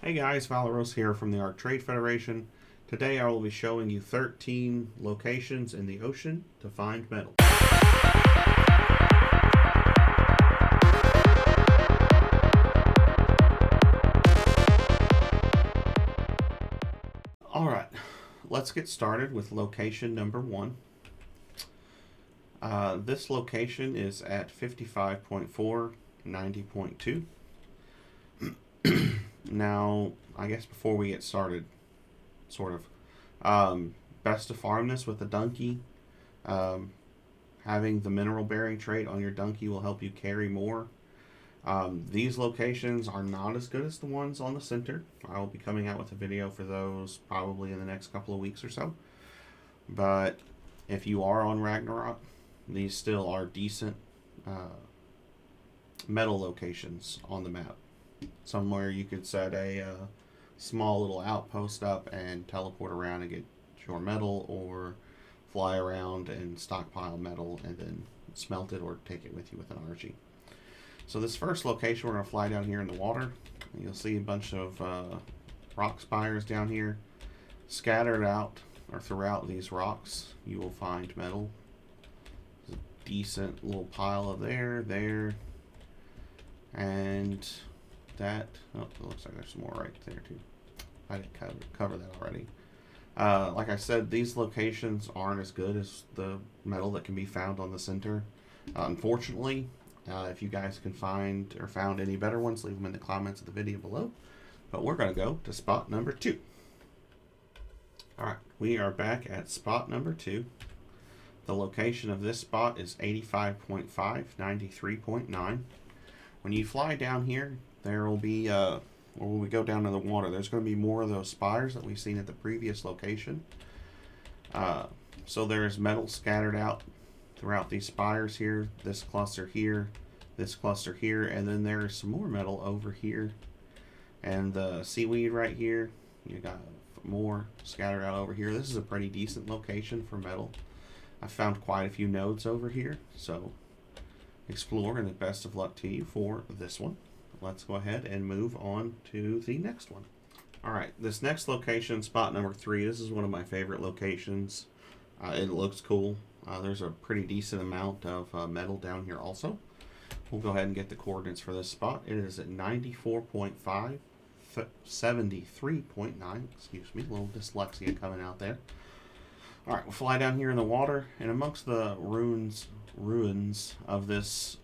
Hey guys, Valeros here from the Arc Trade Federation. Today I will be showing you 13 locations in the ocean to find metal. Alright, let's get started with location number 1. This location is at 55.4, 90.2. Now, I guess before we get started, best to farm this with a Dunky. Having the mineral bearing trait on your Dunky will help you carry more. These locations are not as good as the ones on the center. I will be coming out with a video for those probably in the next couple of weeks or so. But if you are on Ragnarok, these still are decent metal locations on the map. Somewhere you could set a small little outpost up and teleport around and get your metal, or fly around and stockpile metal and then smelt it or take it with you with an RG. So this first location, we're going to fly down here in the water. You'll see a bunch of rock spires down here. Scattered out or throughout these rocks, you will find metal. There's a decent little pile of there, and that. Oh, it looks like there's some more right there too. I didn't cover that already. Like I said, these locations aren't as good as the metal that can be found on the center. Unfortunately, if you guys can find or found any better ones, leave them in the comments of the video below. But we're going to go to spot number 2. Alright, we are back at spot number 2. The location of this spot is 85.5, 93.9. When you fly down here, there will be, when we go down to the water, there's going to be more of those spires that we've seen at the previous location. So there is metal scattered out throughout these spires here, this cluster here, and then there's some more metal over here. And the seaweed right here, you got more scattered out over here. This is a pretty decent location for metal. I found quite a few nodes over here, so explore, and the best of luck to you for this one. Let's go ahead and move on to the next one. Alright, this next location, spot number 3, this is one of my favorite locations. It looks cool. There's a pretty decent amount of metal down here also. We'll go ahead and get the coordinates for this spot. It is at 94.5, 73.9, excuse me, a little dyslexia coming out there. Alright, we'll fly down here in the water, and amongst the ruins of this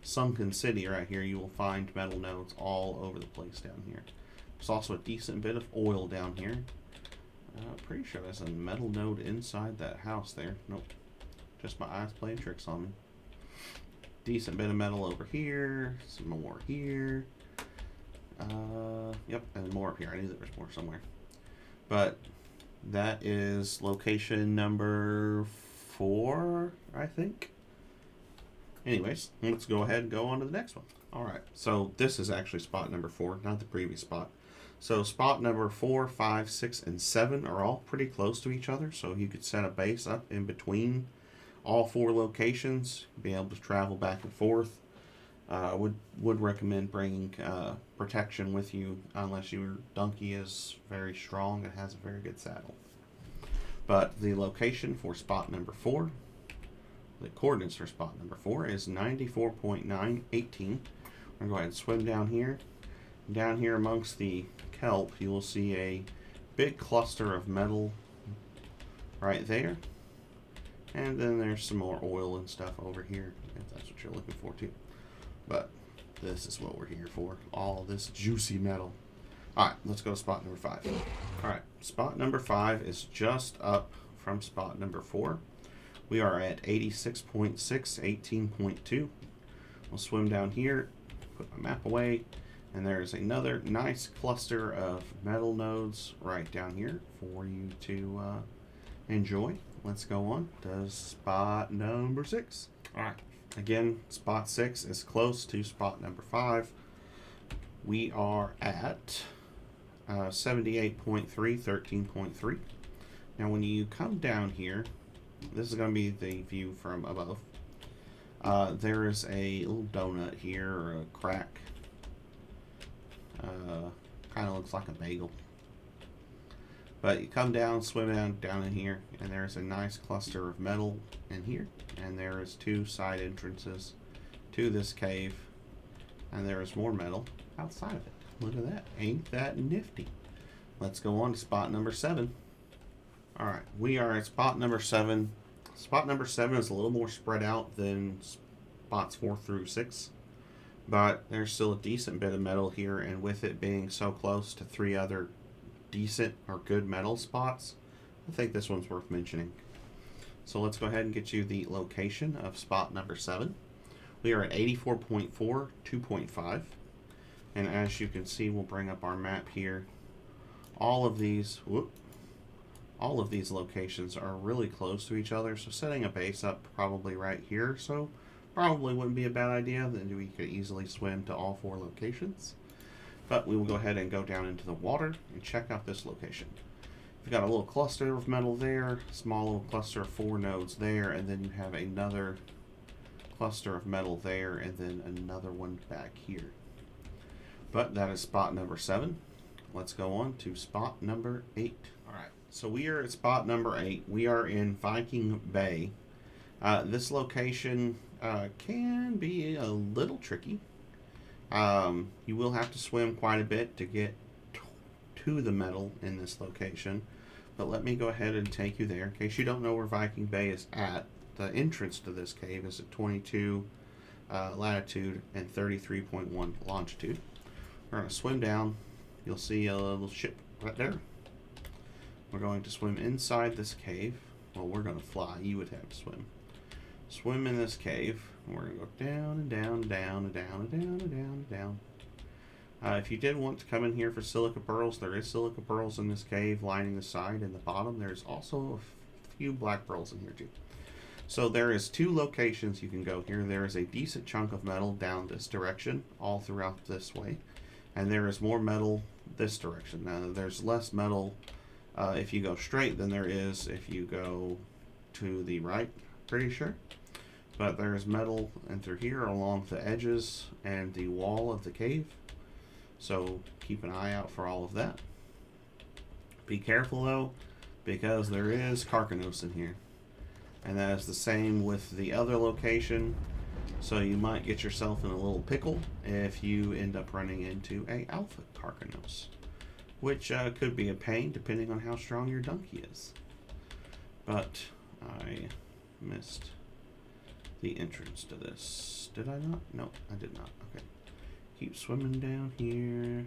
sunken city right here, you will find metal nodes all over the place down here. There's also a decent bit of oil down here. Pretty sure there's a metal node inside that house there. Nope, just my eyes playing tricks on me. Decent bit of metal over here, some more here. Yep, and more up here. I knew there was more somewhere. But that is location number 4, I think. Anyways, let's go ahead and go on to the next one. Alright, so this is actually spot number 4, not the previous spot. So spot number 4, 5, 6, and 7 are all pretty close to each other, so you could set a base up in between all 4 locations, be able to travel back and forth. Would recommend bringing protection with you, unless your Dunky is very strong and has a very good saddle. But the location for spot number 4, the coordinates for spot number 4 is 94.918. We're going to go ahead and swim down here. Down here amongst the kelp, you will see a big cluster of metal right there. And then there's some more oil and stuff over here, if that's what you're looking for too. But this is what we're here for, all this juicy metal. Alright, let's go to spot number 5. Alright, spot number 5 is just up from spot number 4. We are at 86.6, 18.2. We'll swim down here, put my map away, and there's another nice cluster of metal nodes right down here for you to enjoy. Let's go on to spot number 6. Alright, again, spot 6 is close to spot number 5. We are at 78.3, 13.3. Now when you come down here, this is going to be the view from above. There is a little donut here, or a crack Kind of looks like a bagel. But you come down, swim down in here, and there's a nice cluster of metal in here. And there is 2 side entrances to this cave. And there is more metal outside of it. Look at that. Ain't that nifty? Let's go on to spot number 7. Alright, we are at spot number 7. Spot number 7 is a little more spread out than spots 4 through 6. But there's still a decent bit of metal here, and with it being so close to 3 other decent or good metal spots, I think this one's worth mentioning. So let's go ahead and get you the location of spot number 7. We are at 84.4, 2.5. And as you can see, we'll bring up our map here. All of these locations are really close to each other, so setting a base up probably right here, so probably wouldn't be a bad idea. Then we could easily swim to all 4 locations. But we will go ahead and go down into the water and check out this location. You've got a little cluster of metal there, small little cluster of 4 nodes there, and then you have another cluster of metal there, and then another one back here. But that is spot number 7. Let's go on to spot number 8. Alright, so we are at spot number 8. We are in Viking Bay. This location can be a little tricky. You will have to swim quite a bit to get to the metal in this location. But let me go ahead and take you there. In case you don't know where Viking Bay is at, the entrance to this cave is at 22 latitude and 33.1 longitude. We're going to swim down. You'll see a little ship right there. We're going to swim inside this cave. Well, we're going to fly. You would have to swim. Swim in this cave. And we're going to go down and down and down and down and down and down and down. If you did want to come in here for silica pearls, there is silica pearls in this cave lining the side and the bottom. There's also a few black pearls in here too. So there is 2 locations you can go here. There is a decent chunk of metal down this direction, all throughout this way. And there is more metal this direction. Now there's less metal if you go straight than there is if you go to the right, pretty sure. But there's metal in through here along the edges and the wall of the cave. So keep an eye out for all of that. Be careful though, because there is Carcanos in here. And that is the same with the other location. So you might get yourself in a little pickle if you end up running into a alpha Carcanos. Which could be a pain depending on how strong your Dunky is. But I missed the entrance to this. Did I not? No, I did not. Okay. Keep swimming down here.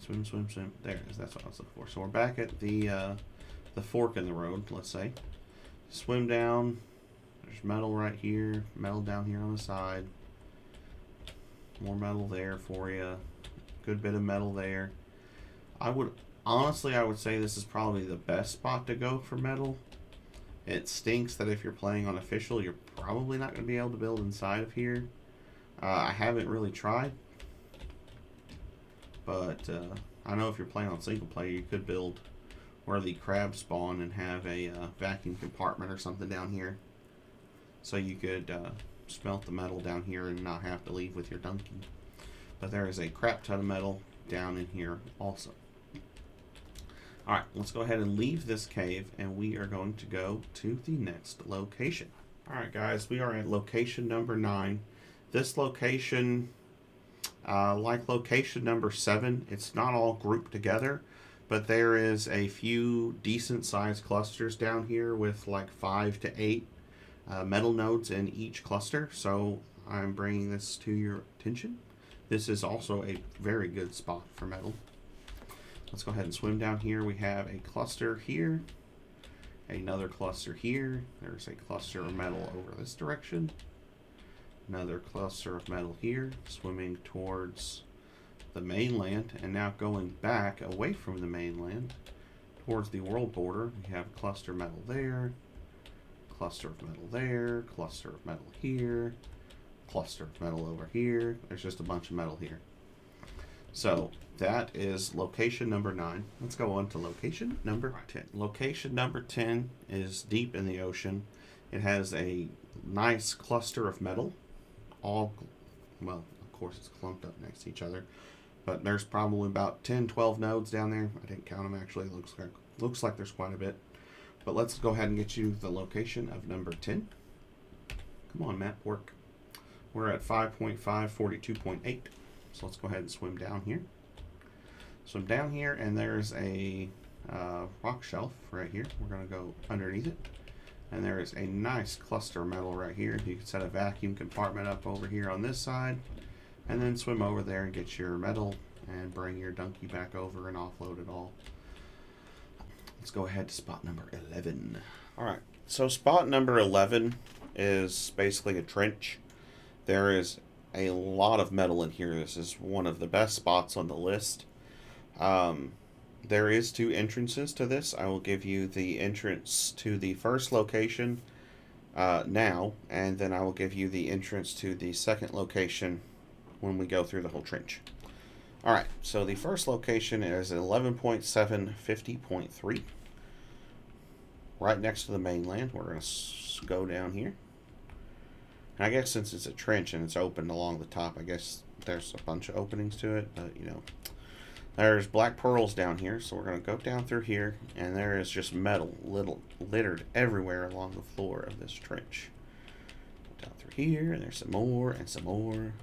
Swim, swim, swim. There it is. That's what I was looking for. So we're back at the fork in the road, let's say. Swim down. There's metal right here. Metal down here on the side. More metal there for you. Good bit of metal there. I would say this is probably the best spot to go for metal. It stinks that if you're playing on official, you're probably not going to be able to build inside of here. I haven't really tried, but I know if you're playing on single player, you could build where the crabs spawn and have a vacuum compartment or something down here, so you could smelt the metal down here and not have to leave with your Dunky. But there is a crap ton of metal down in here also. Alright, let's go ahead and leave this cave, and we are going to go to the next location. Alright guys, we are at location number 9. This location, like location number 7, it's not all grouped together, but there is a few decent sized clusters down here with like 5 to 8 metal nodes in each cluster, so I'm bringing this to your attention. This is also a very good spot for metal. Let's go ahead and swim down here. We have a cluster here, another cluster here. There's a cluster of metal over this direction. Another cluster of metal here, swimming towards the mainland, and now going back away from the mainland towards the world border. We have a cluster of metal there, cluster of metal there, cluster of metal here, cluster of metal over here. There's just a bunch of metal here. So that is location number 9. Let's go on to location number 10. Location number 10 is deep in the ocean. It has a nice cluster of metal. All, well, of course it's clumped up next to each other, But there's probably about 10, 12 nodes down there. I didn't count them actually. Looks like there's quite a bit. But let's go ahead and get you the location of number 10. Come on, map work. We're at 5.5, 42.8. So let's go ahead and swim down here. Swim down here, and there's a rock shelf right here. We're going to go underneath it. And there is a nice cluster of metal right here. You can set a vacuum compartment up over here on this side. And then swim over there and get your metal and bring your Dunky back over and offload it all. Let's go ahead to spot number 11. Alright, so spot number 11 is basically a trench. There is a lot of metal in here. This is one of the best spots on the list. There is 2 entrances to this. I will give you the entrance to the first location now, and then I will give you the entrance to the second location when we go through the whole trench. Alright, so the first location is 11.7, 50.3. Right next to the mainland. We're going to go down here. And I guess since it's a trench and it's open along the top, I guess there's a bunch of openings to it, but you know. There's black pearls down here, so we're going to go down through here, and there is just metal littered everywhere along the floor of this trench. Down through here, and there's some more and some more.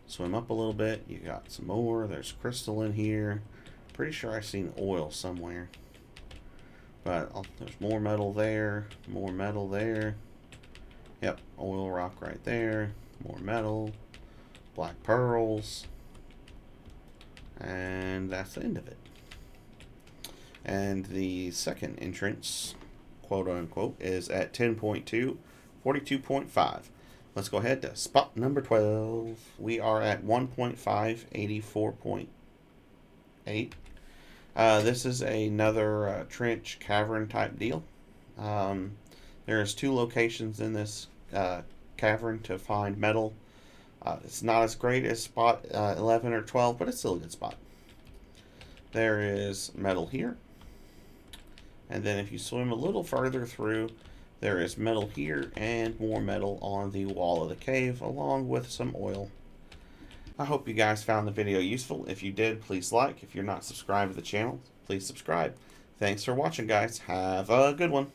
Swim up a little bit, you got some more. There's crystal in here. Pretty sure I've seen oil somewhere. But there's more metal there, more metal there. Yep, oil rock right there. More metal, black pearls. And that's the end of it. And the second entrance, quote unquote, is at 10.2, 42.5. Let's go ahead to spot number 12. We are at 1.5, 84.8. This is another trench cavern type deal. There's 2 locations in this cavern to find metal. It's not as great as spot 11 or 12, but it's still a good spot. There is metal here. And then if you swim a little further through, there is metal here and more metal on the wall of the cave, along with some oil. I hope you guys found the video useful. If you did, please like. If you're not subscribed to the channel, please subscribe. Thanks for watching, guys. Have a good one.